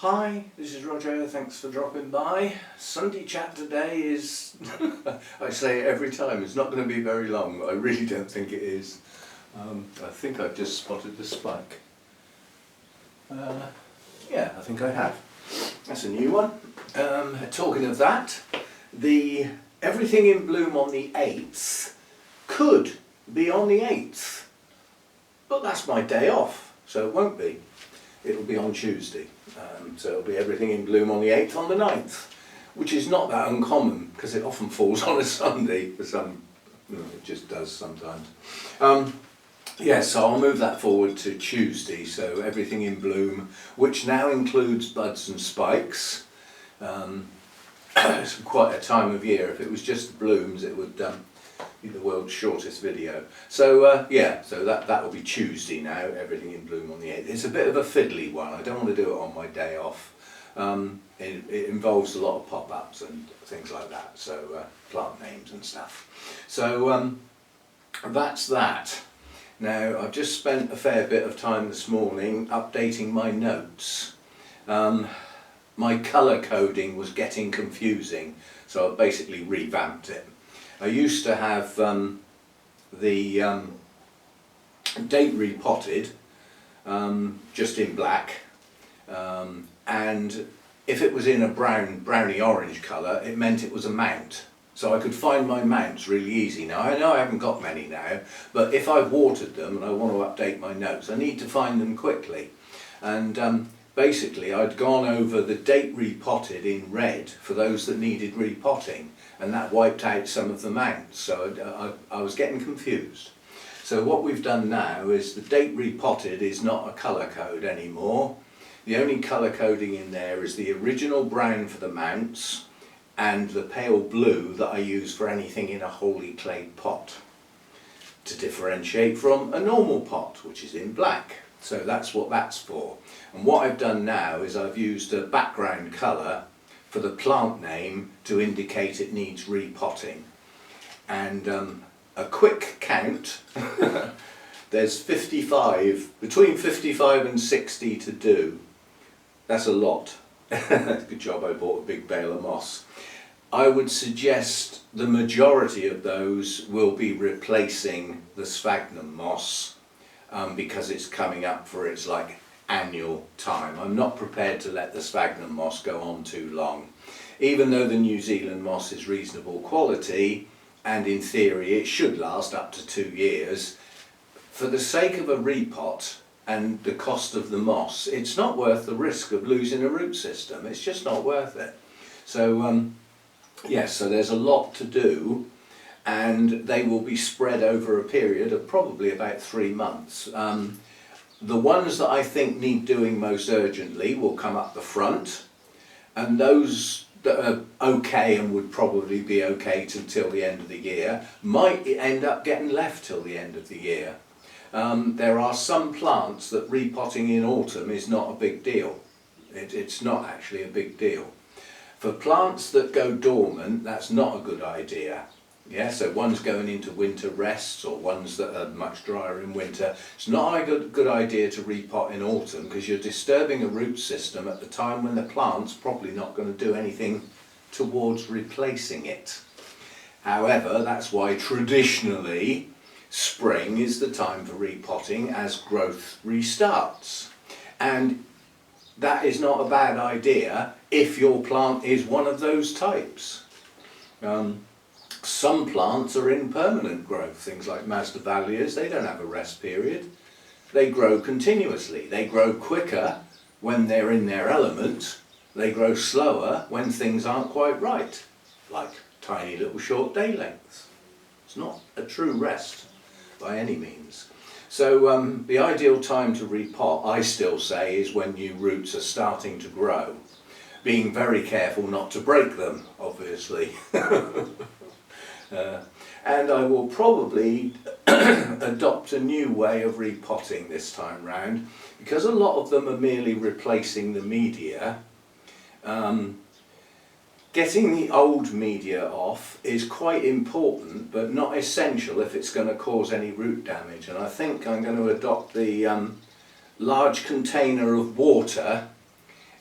Hi, this is Roger, thanks for dropping by. Sunday chat today is, I say it every time, it's not going to be very long, but I really don't think it is. I think I've just spotted the spike. Yeah, I think I have. That's a new one. Talking of that, the Everything in Bloom on the 8th could be on the 8th, but that's my day off, so it won't be. It'll be on Tuesday. So it'll be Everything in Bloom on the 8th on the 9th, which is not that uncommon because it often falls on a Sunday for some, it just does sometimes. Yeah, so I'll move that forward to Tuesday, so Everything in Bloom, which now includes buds and spikes. It's quite a time of year. If it was just the blooms, it would be the world's shortest video. So yeah, so that will be Tuesday now, Everything in Bloom on the 8th. It's a bit of a fiddly one. I don't want to do it on my day off. It involves a lot of pop-ups and things like that, so plant names and stuff. So that's that. Now, I've just spent a fair bit of time this morning updating my notes. My colour coding was getting confusing, so I basically revamped it. I used to have the date repotted just in black, and if it was in a browny orange colour, it meant it was a mount. So I could find my mounts really easy. Now I know I haven't got many now, but if I've watered them and I want to update my notes, I need to find them quickly. And basically I'd gone over the date repotted in red for those that needed repotting, and that wiped out some of the mounts, so I was getting confused. So what we've done now is the date repotted is not a colour code anymore. The only colour coding in there is the original brown for the mounts and the pale blue that I use for anything in a wholly clayed pot, to differentiate from a normal pot which is in black. So that's what that's for. And what I've done now is I've used a background colour for the plant name to indicate it needs repotting. And a quick count, there's between 55 and 60 to do. That's a lot. Good job I bought a big bale of moss. I would suggest the majority of those will be replacing the sphagnum moss because it's coming up for its annual time. I'm not prepared to let the sphagnum moss go on too long. Even though the New Zealand moss is reasonable quality, and in theory it should last up to 2 years, for the sake of a repot and the cost of the moss, it's not worth the risk of losing a root system. It's just not worth it. So yes, so there's a lot to do, and they will be spread over a period of probably about 3 months. The ones that I think need doing most urgently will come up the front, and those that are okay and would probably be okay till the end of the year might end up getting left till the end of the year. There are some plants that repotting in autumn is not a big deal. It's not actually a big deal. For plants that go dormant, that's not a good idea. Yeah, so ones going into winter rests or ones that are much drier in winter, it's not a good idea to repot in autumn because you're disturbing a root system at the time when the plant's probably not going to do anything towards replacing it. However, that's why traditionally spring is the time for repotting as growth restarts. And that is not a bad idea if your plant is one of those types. Some plants are in permanent growth, things like Masdevallias, they don't have a rest period. They grow continuously. They grow quicker when they're in their element. They grow slower when things aren't quite right, like tiny little short day lengths. It's not a true rest by any means. So the ideal time to repot, I still say, is when new roots are starting to grow. Being very careful not to break them, obviously. And I will probably adopt a new way of repotting this time round, because a lot of them are merely replacing the media. Getting the old media off is quite important, but not essential if it's going to cause any root damage. And I think I'm going to adopt the large container of water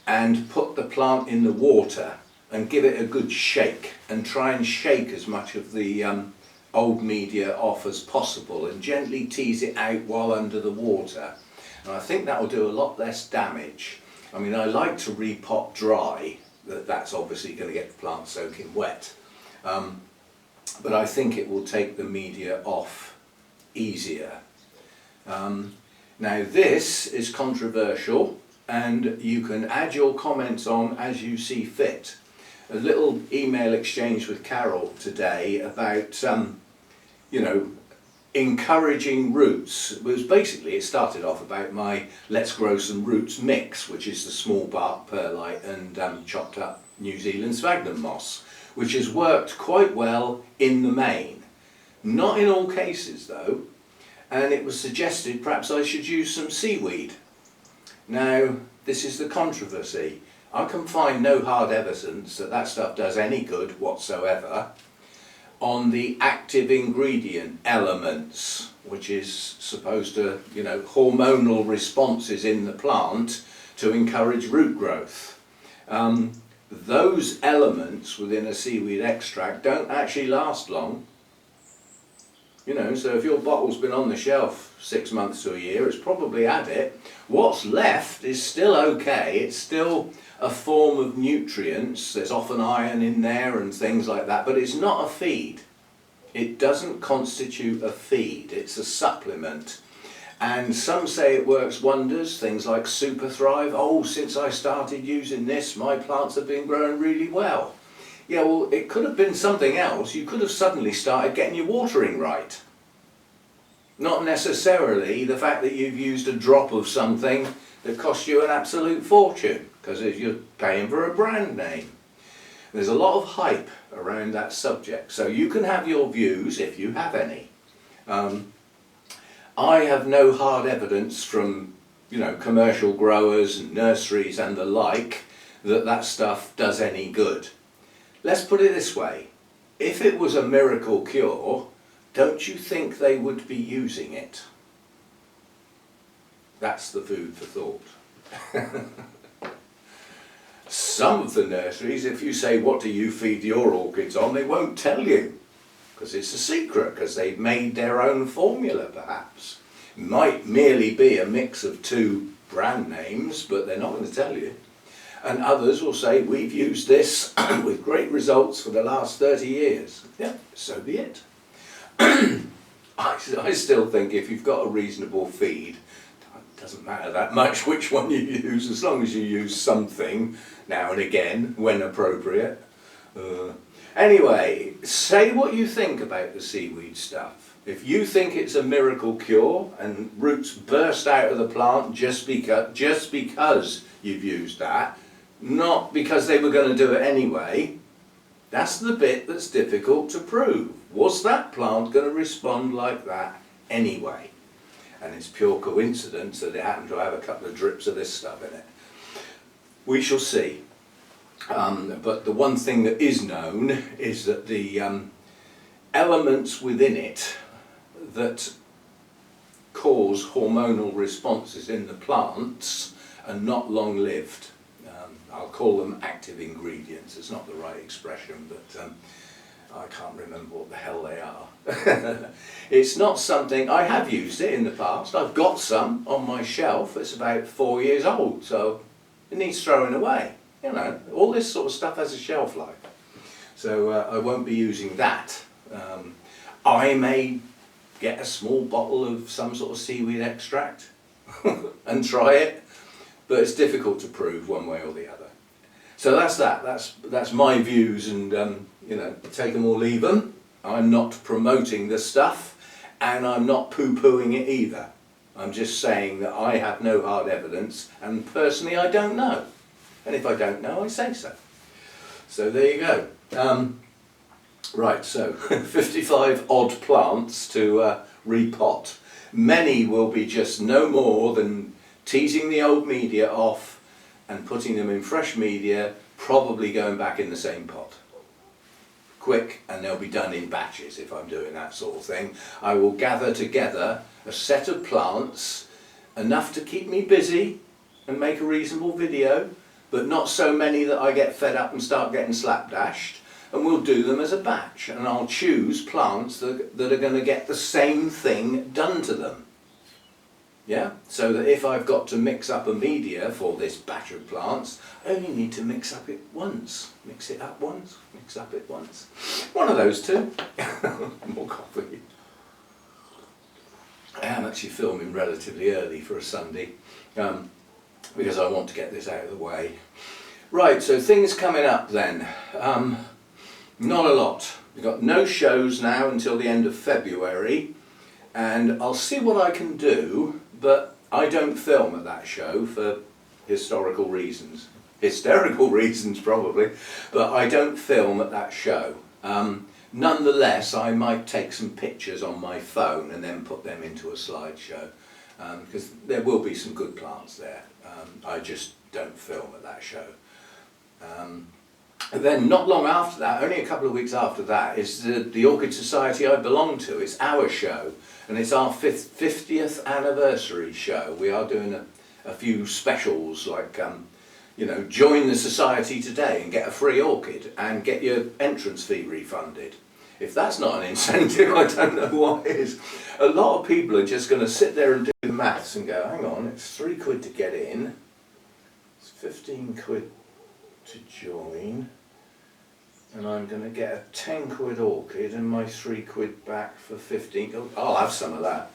and put the plant in the water and give it a good shake, and try and shake as much of the old media off as possible and gently tease it out while under the water. And I think that will do a lot less damage. I mean, I like to repot dry, that's obviously going to get the plant soaking wet. But I think it will take the media off easier. Now this is controversial, and you can add your comments on as you see fit. A little email exchange with Carol today about, you know, encouraging roots. It started off about my Let's Grow Some Roots mix, which is the small bark perlite and chopped up New Zealand sphagnum moss, which has worked quite well in the main. Not in all cases though, and it was suggested perhaps I should use some seaweed. Now, this is the controversy. I can find no hard evidence that that stuff does any good whatsoever on the active ingredient elements, which is supposed to, you know, hormonal responses in the plant to encourage root growth. Those elements within a seaweed extract don't actually last long. You know, so if your bottle's been on the shelf 6 months to a year, it's probably had it. What's left is still okay. It's still a form of nutrients. There's often iron in there and things like that, but it's not a feed. It doesn't constitute a feed. It's a supplement. And some say it works wonders, things like Super Thrive. Oh, since I started using this, my plants have been growing really well. Yeah, well, it could have been something else. You could have suddenly started getting your watering right. Not necessarily the fact that you've used a drop of something that cost you an absolute fortune, because you're paying for a brand name. There's a lot of hype around that subject, so you can have your views if you have any. I have no hard evidence from, you know, commercial growers and nurseries and the like that that stuff does any good. Let's put it this way, if it was a miracle cure, don't you think they would be using it? That's the food for thought. Some of the nurseries, if you say, what do you feed your orchids on, they won't tell you, because it's a secret, because they've made their own formula perhaps. It might merely be a mix of two brand names, but they're not going to tell you. And others will say, we've used this with great results for the last 30 years. Yeah, so be it. I still think if you've got a reasonable feed, it doesn't matter that much which one you use, as long as you use something now and again when appropriate. Anyway, say what you think about the seaweed stuff. If you think it's a miracle cure and roots burst out of the plant just because you've used that, not because they were going to do it anyway, that's the bit that's difficult to prove. Was that plant going to respond like that anyway? And it's pure coincidence that it happened to have a couple of drips of this stuff in it. We shall see. But the one thing that is known is that the elements within it that cause hormonal responses in the plants are not long-lived. I'll call them active ingredients. It's not the right expression, but I can't remember what the hell they are. It's not something, I have used it in the past. I've got some on my shelf. It's about 4 years old, so it needs throwing away. You know, all this sort of stuff has a shelf life. So I won't be using that. I may get a small bottle of some sort of seaweed extract and try it, but it's difficult to prove one way or the other. So that's that. That's my views, and you know, take them or leave them. I'm not promoting the stuff, and I'm not poo-pooing it either. I'm just saying that I have no hard evidence, and personally I don't know. And if I don't know, I say so. So there you go. Right, so 55 odd plants to repot. Many will be just no more than teasing the old media off and putting them in fresh media, probably going back in the same pot. Quick, and they'll be done in batches if I'm doing that sort of thing. I will gather together a set of plants, enough to keep me busy and make a reasonable video, but not so many that I get fed up and start getting slapdashed. And we'll do them as a batch, and I'll choose plants that are going to get the same thing done to them. Yeah, so that if I've got to mix up a media for this batch of plants, I only need to mix up it once. Mix it up once, mix up it once. One of those two. More coffee. I am actually filming relatively early for a Sunday, because I want to get this out of the way. Right, so things coming up then. Not a lot. We've got no shows now until the end of February, and I'll see what I can do, but I don't film at that show for historical reasons. Hysterical reasons probably, but I don't film at that show. Nonetheless, I might take some pictures on my phone and then put them into a slideshow, because there will be some good plants there. I just don't film at that show. And then not long after that, only a couple of weeks after that, is the Orchid Society I belong to. It's our show, and it's our 50th anniversary show. We are doing a few specials, like, you know, join the society today and get a free orchid and get your entrance fee refunded. If that's not an incentive, I don't know what is. A lot of people are just going to sit there and do the maths and go, hang on, it's £3 to get in, it's 15 quid to join, and I'm going to get a 10 quid orchid and my £3 back for 15. Oh, I'll have some of that,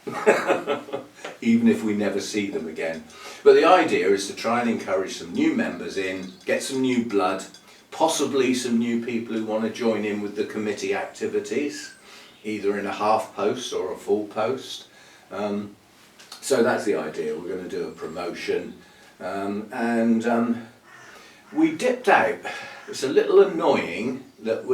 even if we never see them again. But the idea is to try and encourage some new members in, get some new blood, possibly some new people who want to join in with the committee activities, either in a half post or a full post. So that's the idea. We're going to do a promotion, we dipped out. It's a little annoying that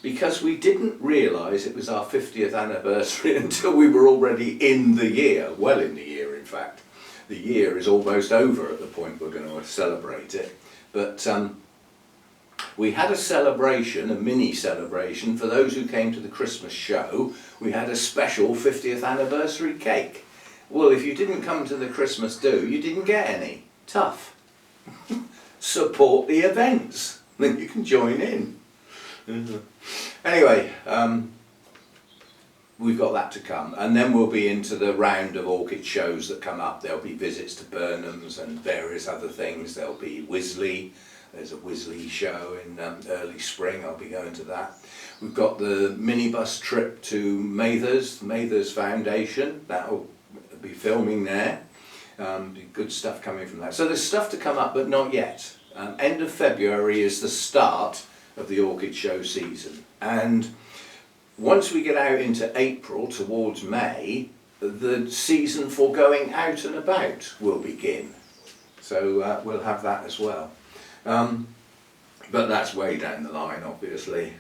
because we didn't realise it was our 50th anniversary until we were already in the year, well in the year in fact. The year is almost over at the point we're going to celebrate it. But we had a celebration, a mini celebration, for those who came to the Christmas show. We had a special 50th anniversary cake. Well, if you didn't come to the Christmas do, you didn't get any. Tough. Support the events, then you can join in. Anyway, we've got that to come, and then we'll be into the round of orchid shows that come up. There'll be visits to Burnham's and various other things. There'll be Wisley. There's a Wisley show in early spring. I'll be going to that. We've got the minibus trip to Mather's Foundation. That'll be filming there. Good stuff coming from that. So there's stuff to come up, but not yet. End of February is the start of the orchid show season, and once we get out into April towards May, the season for going out and about will begin. So we'll have that as well. But that's way down the line, obviously.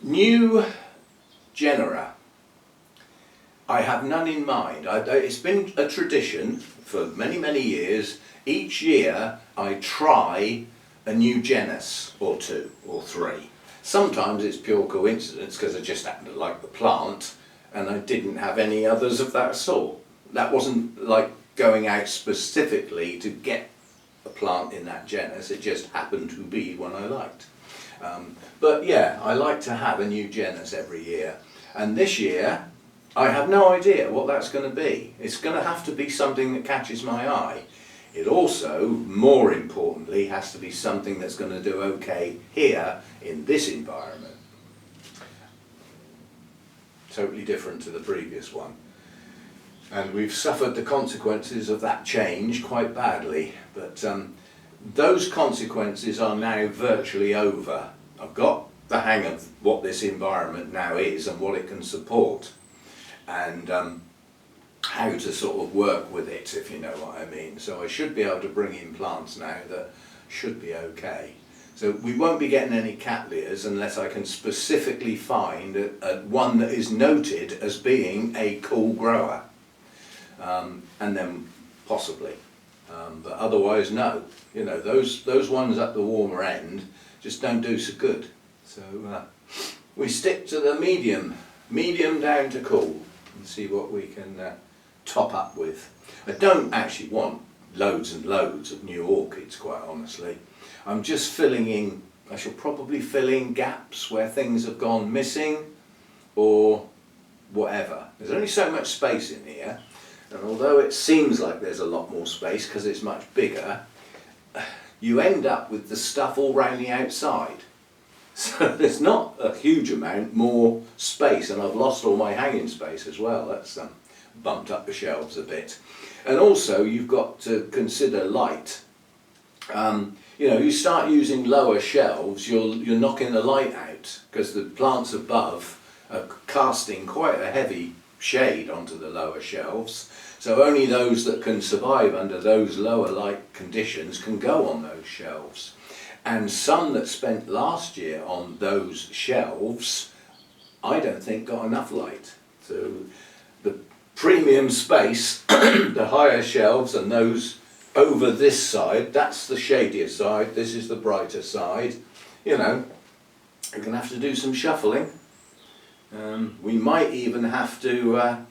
New genera. I have none in mind. It's been a tradition for many, many years. Each year I try a new genus or two or three. Sometimes it's pure coincidence because I just happen to like the plant and I didn't have any others of that sort. That wasn't like going out specifically to get a plant in that genus, it just happened to be one I liked. But yeah, I like to have a new genus every year. And this year, I have no idea what that's going to be. It's going to have to be something that catches my eye. It also, more importantly, has to be something that's going to do okay here in this environment. Totally different to the previous one. And we've suffered the consequences of that change quite badly. But those consequences are now virtually over. I've got the hang of what this environment now is and what it can support. And how to sort of work with it, if you know what I mean. So I should be able to bring in plants now that should be okay. So we won't be getting any cattleyas unless I can specifically find one that is noted as being a cool grower. And then possibly. But otherwise no. You know, those ones at the warmer end just don't do so good. So we stick to the medium down to cool and see what we can top up with. I don't actually want loads and loads of new orchids, quite honestly. I'm just filling in, I shall probably fill in gaps where things have gone missing or whatever. There's only so much space in here, and although it seems like there's a lot more space because it's much bigger, you end up with the stuff all round the outside. So there's not a huge amount more space, and I've lost all my hanging space as well. That's bumped up the shelves a bit. And also you've got to consider light. You know, you start using lower shelves, you're knocking the light out because the plants above are casting quite a heavy shade onto the lower shelves. So only those that can survive under those lower light conditions can go on those shelves. And some that spent last year on those shelves, I don't think got enough light. So the premium space, the higher shelves, and those over this side, that's the shadier side, this is the brighter side. You know, you're going to have to do some shuffling. We might even have to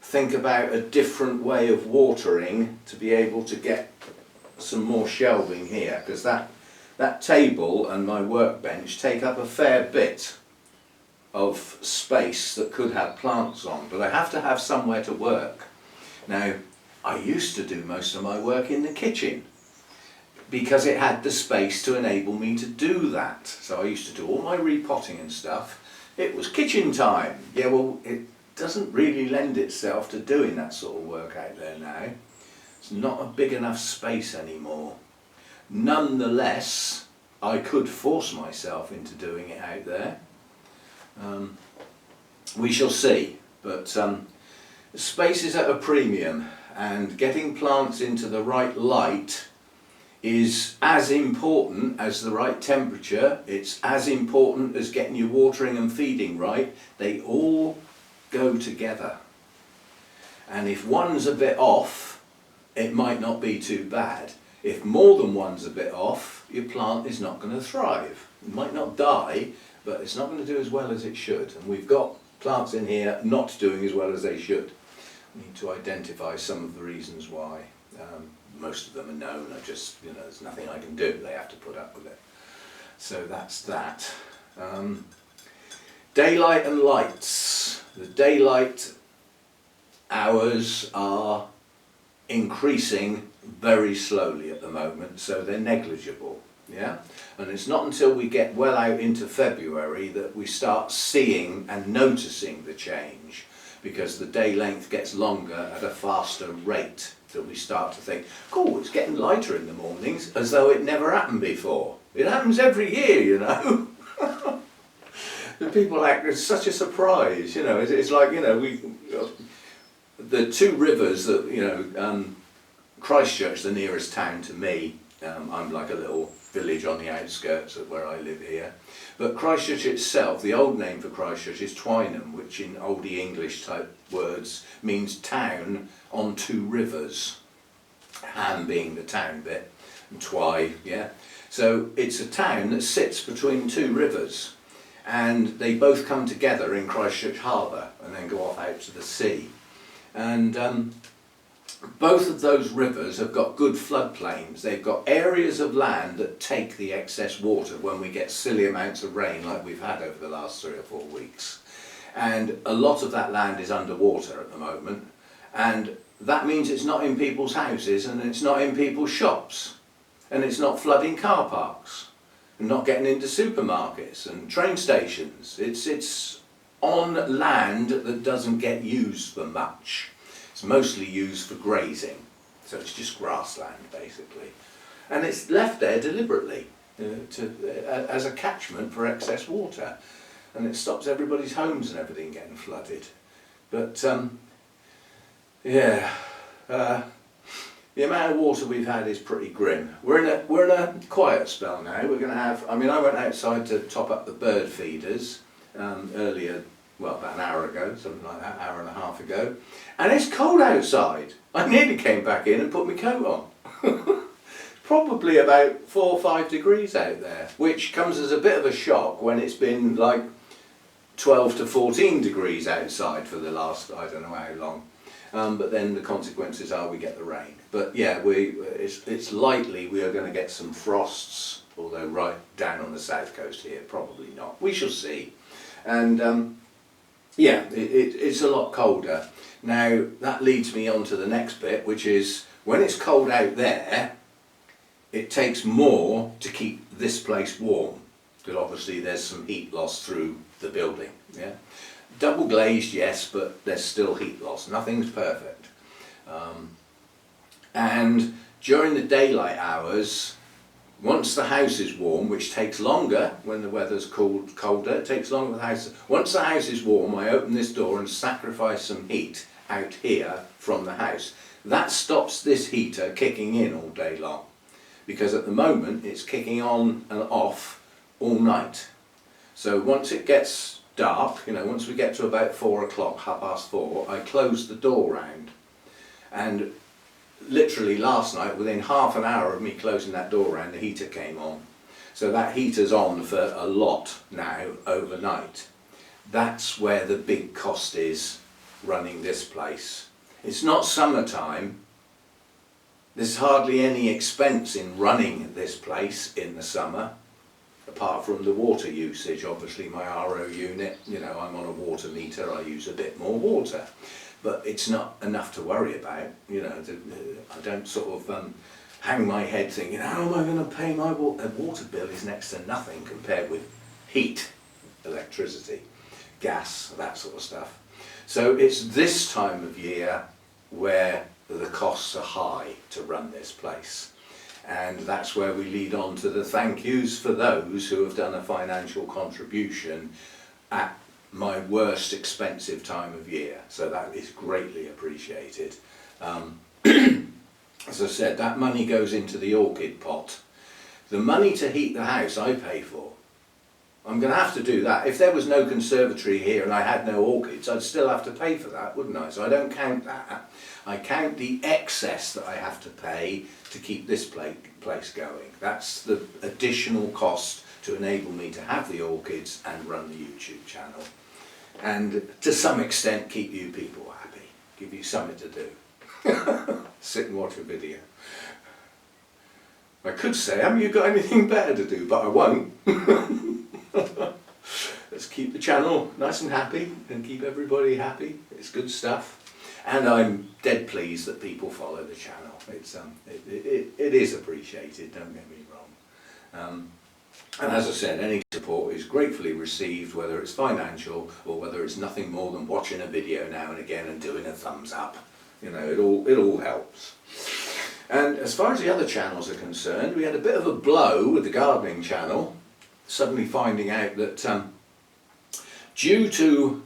think about a different way of watering to be able to get some more shelving here, because that table and my workbench take up a fair bit of space that could have plants on, but I have to have somewhere to work. Now, I used to do most of my work in the kitchen because it had the space to enable me to do that. So I used to do all my repotting and stuff. It was kitchen time. Yeah, well, it doesn't really lend itself to doing that sort of work out there now. It's not a big enough space anymore. Nonetheless, I could force myself into doing it out there. We shall see, but space is at a premium, and getting plants into the right light is as important as the right temperature. It's as important as getting your watering and feeding right. They all go together, and if one's a bit off, it might not be too bad. If more than one's a bit off, your plant is not going to thrive. It might not die, but it's not going to do as well as it should. And we've got plants in here not doing as well as they should. We need to identify some of the reasons why. Most of them are known. I just, you know, there's nothing I can do. They have to put up with it. So that's that. Daylight and lights. The daylight hours are increasing very slowly at the moment, so they're negligible. Yeah, and it's not until we get well out into February that we start seeing and noticing the change, because the day length gets longer at a faster rate, till we start to think, oh, it's getting lighter in the mornings, as though it never happened before. It happens every year, you know. The people act, it's such a surprise, you know. It's like, you know, the two rivers that, you know, Christchurch, the nearest town to me, I'm like a little village on the outskirts of where I live here, but Christchurch itself, the old name for Christchurch is Twynham, which in oldie English type words means town on two rivers, Ham being the town bit and Twy, yeah, so it's a town that sits between two rivers, and they both come together in Christchurch Harbour and then go off out to the sea. And both of those rivers have got good floodplains. They've got areas of land that take the excess water when we get silly amounts of rain like we've had over the last 3 or 4 weeks. And a lot of that land is underwater at the moment. And that means it's not in people's houses, and it's not in people's shops. And it's not flooding car parks, and not getting into supermarkets and train stations. It's on land that doesn't get used for much. It's mostly used for grazing, so it's just grassland basically, and it's left there deliberately as a catchment for excess water, and it stops everybody's homes and everything getting flooded. But yeah, the amount of water we've had is pretty grim. We're in a quiet spell now. We're going to have. I mean, I went outside to top up the bird feeders earlier. Well, about an hour ago, something like that, hour and a half ago, and it's cold outside. I nearly came back in and put my coat on. Probably about 4 or 5 degrees out there, which comes as a bit of a shock when it's been like 12 to 14 degrees outside for the last, I don't know how long. but then the consequences are we get the rain. But yeah, it's likely we are going to get some frosts, although right down on the south coast here, probably not. We shall see. And yeah, it's a lot colder. Now that leads me on to the next bit, which is when it's cold out there, it takes more to keep this place warm, because obviously there's some heat loss through the building. Yeah, double glazed, yes, but there's still heat loss. Nothing's perfect. And during the daylight hours, once the house is warm, which takes longer when the weather's colder, it takes longer for the house. Once the house is warm, I open this door and sacrifice some heat out here from the house. That stops this heater kicking in all day long, because at the moment it's kicking on and off all night. So once it gets dark, once we get to about 4 o'clock, 4:30, I close the door round. And literally last night, within half an hour of me closing that door round, the heater came on. So that heater's on for a lot now overnight. That's where the big cost is running this place. It's not summertime. There's hardly any expense in running this place in the summer, apart from the water usage. Obviously my RO unit, I'm on a water meter, I use a bit more water. But it's not enough to worry about. I don't sort of hang my head thinking, how am I going to pay my water? Water bill is next to nothing compared with heat, electricity, gas, that sort of stuff. So it's this time of year where the costs are high to run this place. And that's where we lead on to the thank yous for those who have done a financial contribution at my worst expensive time of year. So that is greatly appreciated. As I said, that money goes into the orchid pot. The money to heat the house I pay for. I'm going to have to do that. If there was no conservatory here and I had no orchids, I'd still have to pay for that, wouldn't I? So I don't count that. I count the excess that I have to pay to keep this place going. That's the additional cost to enable me to have the orchids and run the YouTube channel. And to some extent keep you people happy, give you something to do. Sit and watch a video. I could say, haven't you got anything better to do? But I won't. Let's keep the channel nice and happy and keep everybody happy. It's good stuff. And I'm dead pleased that people follow the channel. It's it is appreciated, don't get me wrong. And as I said, any support is gratefully received, whether it's financial or whether it's nothing more than watching a video now and again and doing a thumbs up. It all helps. And as far as the other channels are concerned, we had a bit of a blow with the gardening channel, suddenly finding out that due to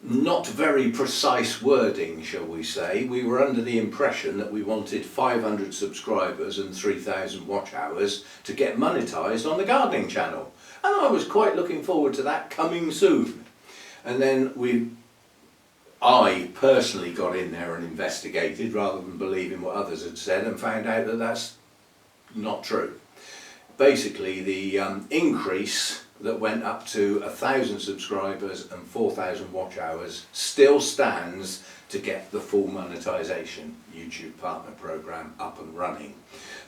not very precise wording, shall we say, we were under the impression that we wanted 500 subscribers and 3,000 watch hours to get monetized on the gardening channel. And I was quite looking forward to that coming soon. And then I personally got in there and investigated rather than believing what others had said, and found out that that's not true. Basically, the increase that went up to 1,000 subscribers and 4,000 watch hours still stands to get the full monetization YouTube partner program up and running.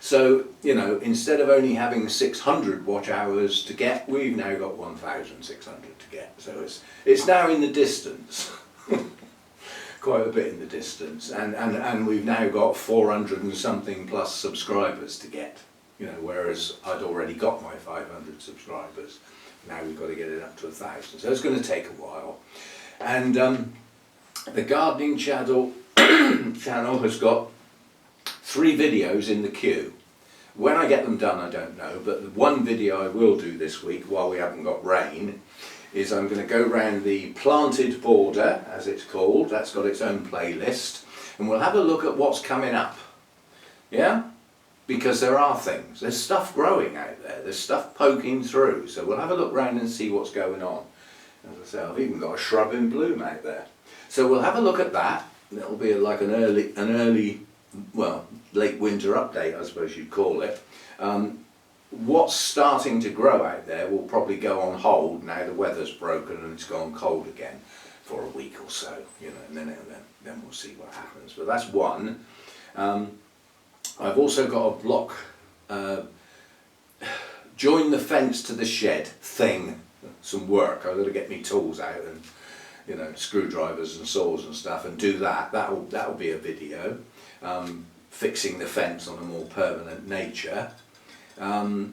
So, instead of only having 600 watch hours to get, we've now got 1,600 to get. So it's now in the distance. Quite a bit in the distance. And we've now got 400 and something plus subscribers to get. Whereas I'd already got my 500 subscribers. Now we've got to get it up to 1,000. So it's going to take a while. And the gardening channel has got 3 videos in the queue. When I get them done, I don't know. But the one video I will do this week, while we haven't got rain, is I'm going to go round the planted border, as it's called. That's got its own playlist. And we'll have a look at what's coming up. Yeah? Because there are things. There's stuff growing out there. There's stuff poking through. So we'll have a look round and see what's going on. As I say, I've even got a shrub in bloom out there. So we'll have a look at that. It'll be like an early, well, late winter update, I suppose you'd call it. What's starting to grow out there will probably go on hold now the weather's broken and it's gone cold again for a week or so, and then then we'll see what happens. But that's one. I've also got a block, join the fence to the shed thing, some work. I've got to get me tools out and, you know, screwdrivers and saws and stuff, and do that. That'll be a video. Fixing the fence on a more permanent nature. Other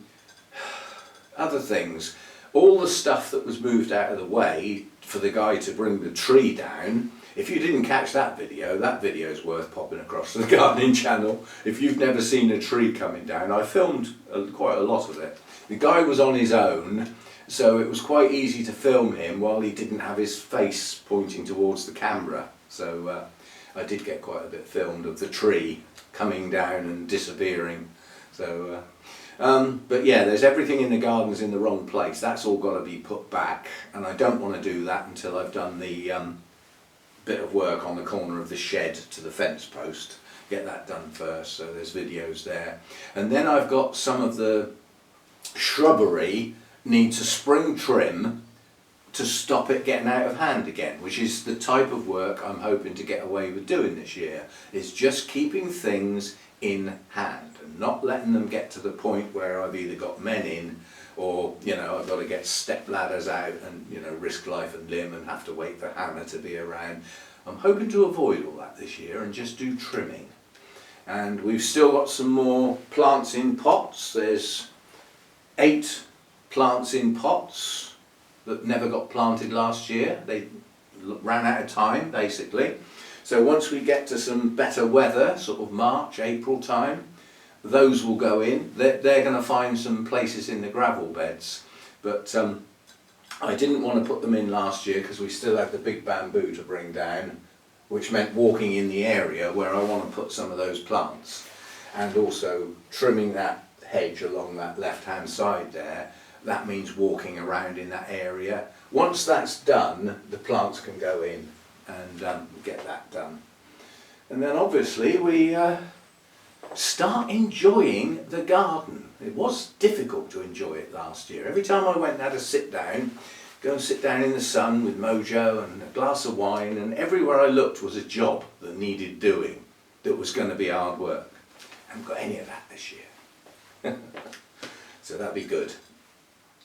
things, all the stuff that was moved out of the way for the guy to bring the tree down. If you didn't catch that video is worth popping across to the gardening channel. If you've never seen a tree coming down, I filmed quite a lot of it. The guy was on his own, so it was quite easy to film him while he didn't have his face pointing towards the camera. So I did get quite a bit filmed of the tree coming down and disappearing. So, but yeah, there's everything in the garden's in the wrong place. That's all got to be put back, and I don't want to do that until I've done the bit of work on the corner of the shed to the fence post. Get that done first, so there's videos there. And then I've got some of the shrubbery needs a spring trim to stop it getting out of hand again, which is the type of work I'm hoping to get away with doing this year, is just keeping things in hand and not letting them get to the point where I've either got men in, or, you know, I've got to get step ladders out and, you know, risk life and limb and have to wait for Hannah to be around. I'm hoping to avoid all that this year and just do trimming. And we've still got some more plants in pots. There's 8 plants in pots that never got planted last year. They ran out of time, basically. So once we get to some better weather, sort of March, April time, those will go in. They're going to find some places in the gravel beds, but I didn't want to put them in last year because we still had the big bamboo to bring down, which meant walking in the area where I want to put some of those plants, and also trimming that hedge along that left hand side there. That means walking around in that area. Once that's done, the plants can go in and get that done. And then obviously we start enjoying the garden. It was difficult to enjoy it last year. Every time I went and had a sit down, go and sit down in the sun with Mojo and a glass of wine, and everywhere I looked was a job that needed doing, that was going to be hard work. I haven't got any of that this year. So that'd be good.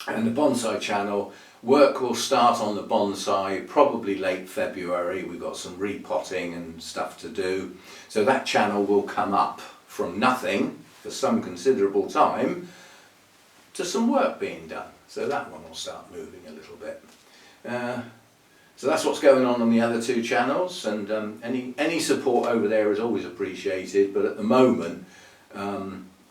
And the Bonsai Channel, work will start on the bonsai probably late February. We've got some repotting and stuff to do. So that channel will come up from nothing for some considerable time to some work being done. So that one will start moving a little bit. So that's what's going on the other 2 channels, and any support over there is always appreciated. But at the moment,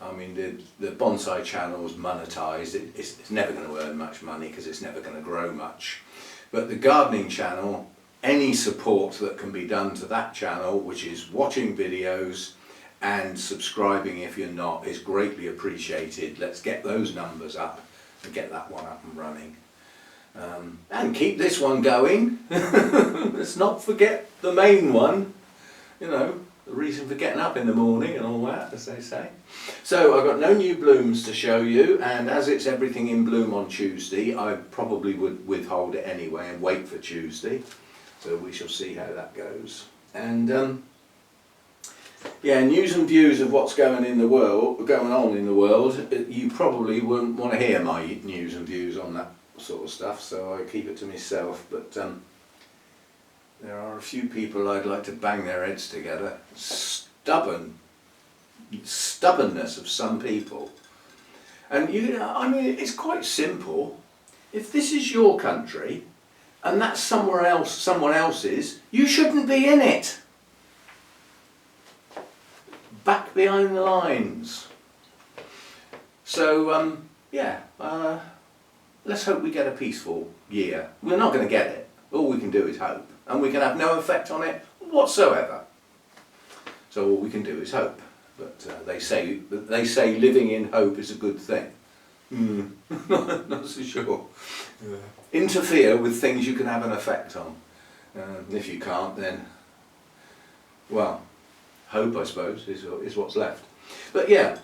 I mean, the Bonsai Channel is monetised. It's never going to earn much money because it's never going to grow much. But the gardening channel, any support that can be done to that channel, which is watching videos and subscribing if you're not, is greatly appreciated. Let's get those numbers up and get that one up and running. And keep this one going. Let's not forget the main one, you know, the reason for getting up in the morning and all that, as they say. So I've got no new blooms to show you, and as it's everything in bloom on Tuesday, I probably would withhold it anyway and wait for Tuesday. So we shall see how that goes. And yeah, news and views of what's going on in the world. You probably wouldn't want to hear my news and views on that sort of stuff, so I keep it to myself. But there are a few people I'd like to bang their heads together. Stubbornness of some people. And I mean, it's quite simple. If this is your country and that's someone else's, you shouldn't be in it. Back behind the lines. So yeah, let's hope we get a peaceful year. We're not going to get it. All we can do is hope, and we can have no effect on it whatsoever. So all we can do is hope. But they say living in hope is a good thing. Not so sure. Yeah. Interfere with things you can have an effect on. If you can't, then, well, hope, I suppose, is what's left. But yeah,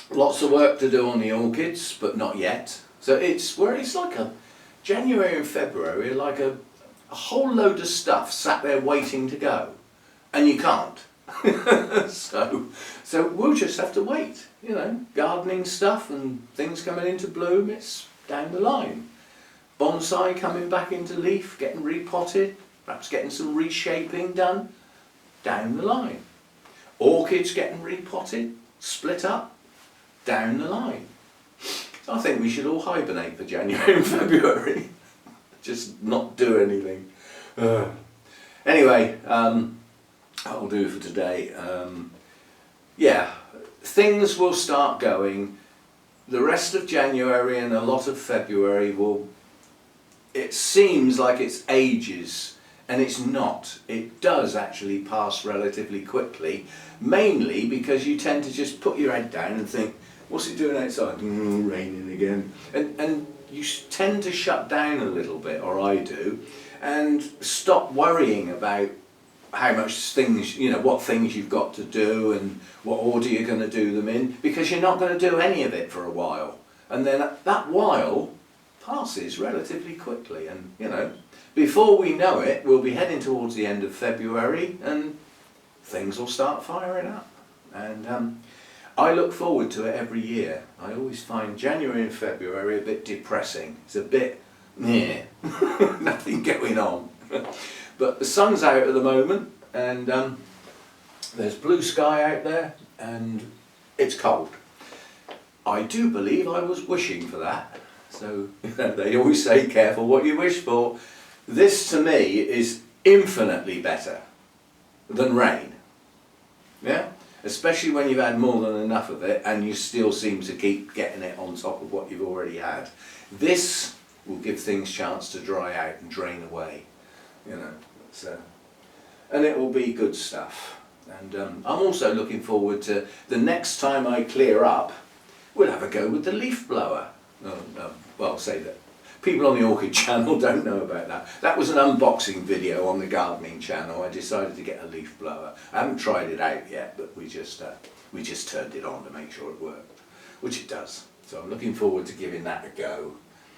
lots of work to do on the orchids, but not yet. So it's like a January and February, like a whole load of stuff sat there waiting to go. and you can't. So we'll just have to wait, you know, gardening stuff and things coming into bloom, it's down the line. Bonsai coming back into leaf, getting repotted, perhaps getting some reshaping done, down the line. Orchids getting repotted, split up, down the line. I think we should all hibernate for January and February. Just not do anything. Anyway, that'll do for today. Yeah, things will start going. The rest of January and a lot of February will, it seems like it's ages, and it's not. It does actually pass relatively quickly, mainly because you tend to just put your head down and think, what's it doing outside? Raining again. And you tend to shut down a little bit, or I do, and stop worrying about how much things, you know, what things you've got to do and what order you're going to do them in, because you're not going to do any of it for a while. And then that while passes relatively quickly, and, you know, before we know it, we'll be heading towards the end of February and things will start firing up. And I look forward to it every year. I always find January and February a bit depressing. It's a bit, meh, nothing going on. But the sun's out at the moment, and there's blue sky out there, and it's cold. I do believe I was wishing for that. So, you know, they always say, careful what you wish for. This, to me, is infinitely better than rain. Yeah? Especially when you've had more than enough of it, and you still seem to keep getting it on top of what you've already had. This will give things a chance to dry out and drain away. You know, so, and it will be good stuff. And I'm also looking forward to the next time I clear up, we'll have a go with the leaf blower. Well, say that people on the Orchid Channel don't know about that. That was an unboxing video on the gardening channel. I decided to get a leaf blower. I haven't tried it out yet, but we just turned it on to make sure it worked, which it does. So I'm looking forward to giving that a go,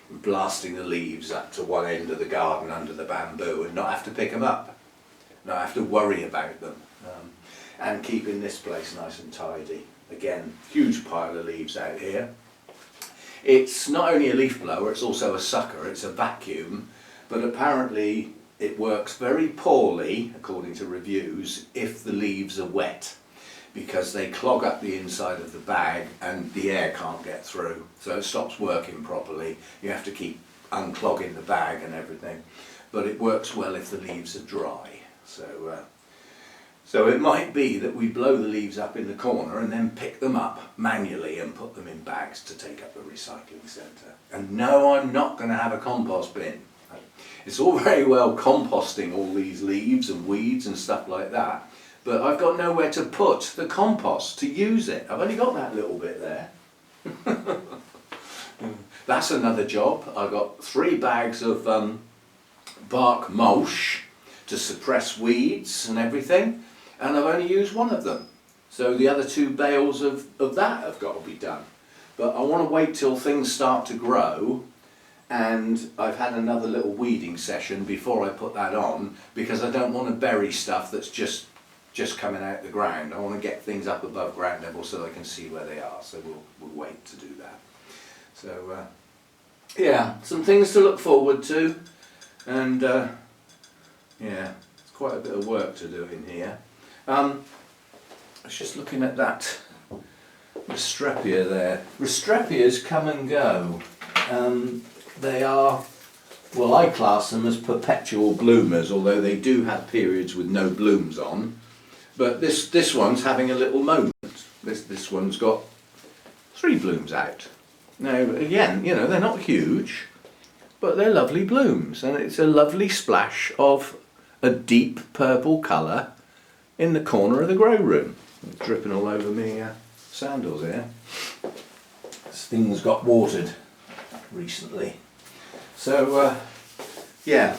blasting the leaves up to one end of the garden under the bamboo and not have to pick them up, not have to worry about them, and keeping this place nice and tidy. Again, huge pile of leaves out here. It's not only a leaf blower, it's also a sucker, it's a vacuum, but apparently it works very poorly, according to reviews, if the leaves are wet, because they clog up the inside of the bag and the air can't get through, so it stops working properly. You have to keep unclogging the bag and everything, but it works well if the leaves are dry. So it might be that we blow the leaves up in the corner and then pick them up manually and put them in bags to take up the recycling centre. And no, I'm not going to have a compost bin. It's all very well composting all these leaves and weeds and stuff like that, but I've got nowhere to put the compost to use it. I've only got that little bit there. That's another job. I've got 3 bags of bark mulch to suppress weeds and everything, and I've only used 1 of them. So the other 2 bales of that have got to be done. But I want to wait till things start to grow, and I've had another little weeding session before I put that on, because I don't want to bury stuff that's just coming out the ground. I want to get things up above ground level so I can see where they are. So we'll wait to do that. So yeah, some things to look forward to, and yeah, it's quite a bit of work to do in here. I was just looking at that Restrepia there. Restrepias come and go. They are, well, I class them as perpetual bloomers, although they do have periods with no blooms on. But this one's having a little moment. This one's got 3 blooms out. Now, again, you know, they're not huge, but they're lovely blooms, and it's a lovely splash of a deep purple colour in the corner of the grow room. It's dripping all over me sandals here. This thing's got watered recently. So, yeah.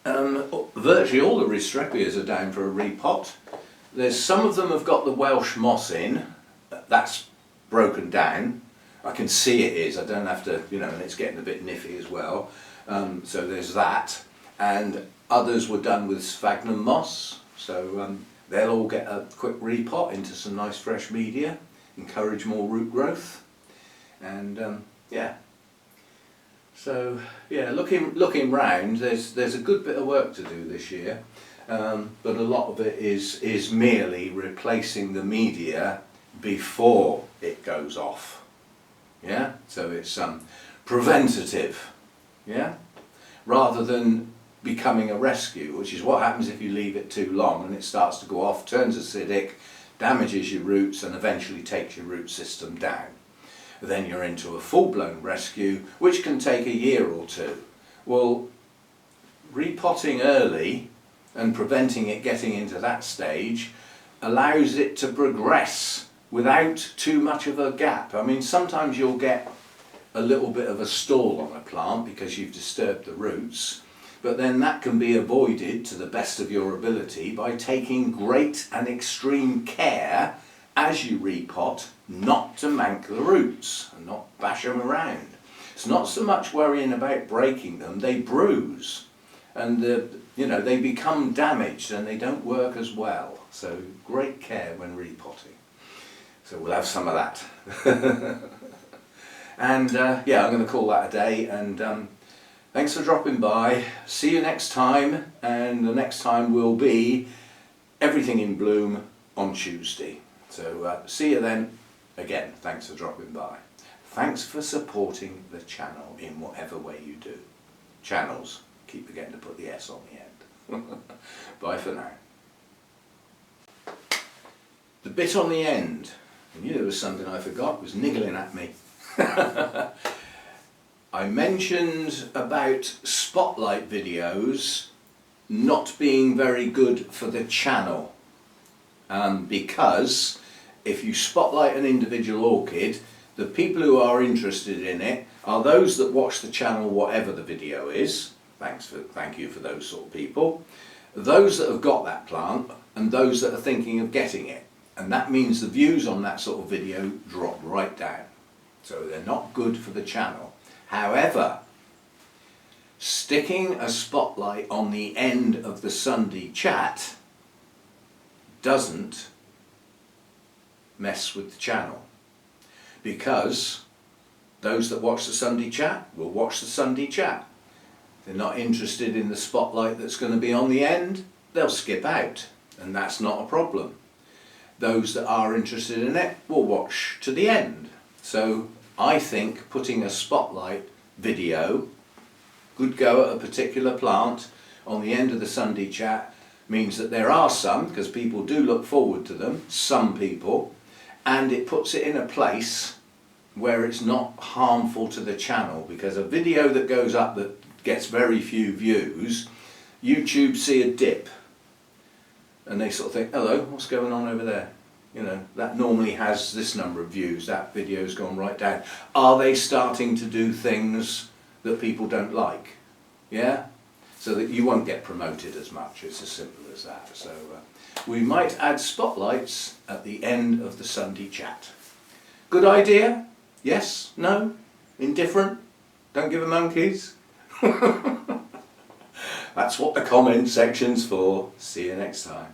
Virtually all the Restrepias are down for a repot. There's some of them have got the Welsh moss in. That's broken down. I can see it is. I don't have to, you know, and it's getting a bit niffy as well. So there's that. And others were done with sphagnum moss. So they'll all get a quick repot into some nice fresh media, encourage more root growth, and yeah. So yeah, looking round, there's a good bit of work to do this year, but a lot of it is merely replacing the media before it goes off. Yeah, so it's preventative. Yeah, rather than becoming a rescue, which is what happens if you leave it too long and it starts to go off, turns acidic, damages your roots, and eventually takes your root system down. Then you're into a full-blown rescue, which can take a year or two. Well, repotting early and preventing it getting into that stage allows it to progress without too much of a gap. I mean, sometimes you'll get a little bit of a stall on a plant because you've disturbed the roots, but then that can be avoided to the best of your ability by taking great and extreme care as you repot not to mank the roots and not bash them around. It's not so much worrying about breaking them, they bruise and they become damaged and they don't work as well. So great care when repotting. So we'll have some of that. And yeah, I'm going to call that a day, and thanks for dropping by. See you next time, and the next time will be Everything in Bloom on Tuesday. So see you then. Again, thanks for dropping by. Thanks for supporting the channel in whatever way you do. Channels, keep forgetting to put the S on the end. Bye for now. The bit on the end, I knew there was something I forgot, was niggling at me. I mentioned about spotlight videos not being very good for the channel, because if you spotlight an individual orchid, the people who are interested in it are those that watch the channel whatever the video is. Thank you for those sort of people. Those that have got that plant and those that are thinking of getting it. And that means the views on that sort of video drop right down. So they're not good for the channel. However, sticking a spotlight on the end of the Sunday chat doesn't mess with the channel, because those that watch the Sunday chat will watch the Sunday chat. If they're not interested in the spotlight that's going to be on the end, they'll skip out, and that's not a problem. Those that are interested in it will watch to the end. So I think putting a spotlight video, good go at a particular plant, on the end of the Sunday chat means that there are some, because people do look forward to them, some people, and it puts it in a place where it's not harmful to the channel, because a video that goes up that gets very few views, YouTube see a dip and they sort of think, hello, what's going on over there? You know, that normally has this number of views, that video's gone right down. Are they starting to do things that people don't like? Yeah? So that you won't get promoted as much, it's as simple as that. So we might add spotlights at the end of the Sunday chat. Good idea? Yes? No? Indifferent? Don't give a monkeys? That's what the comment section's for. See you next time.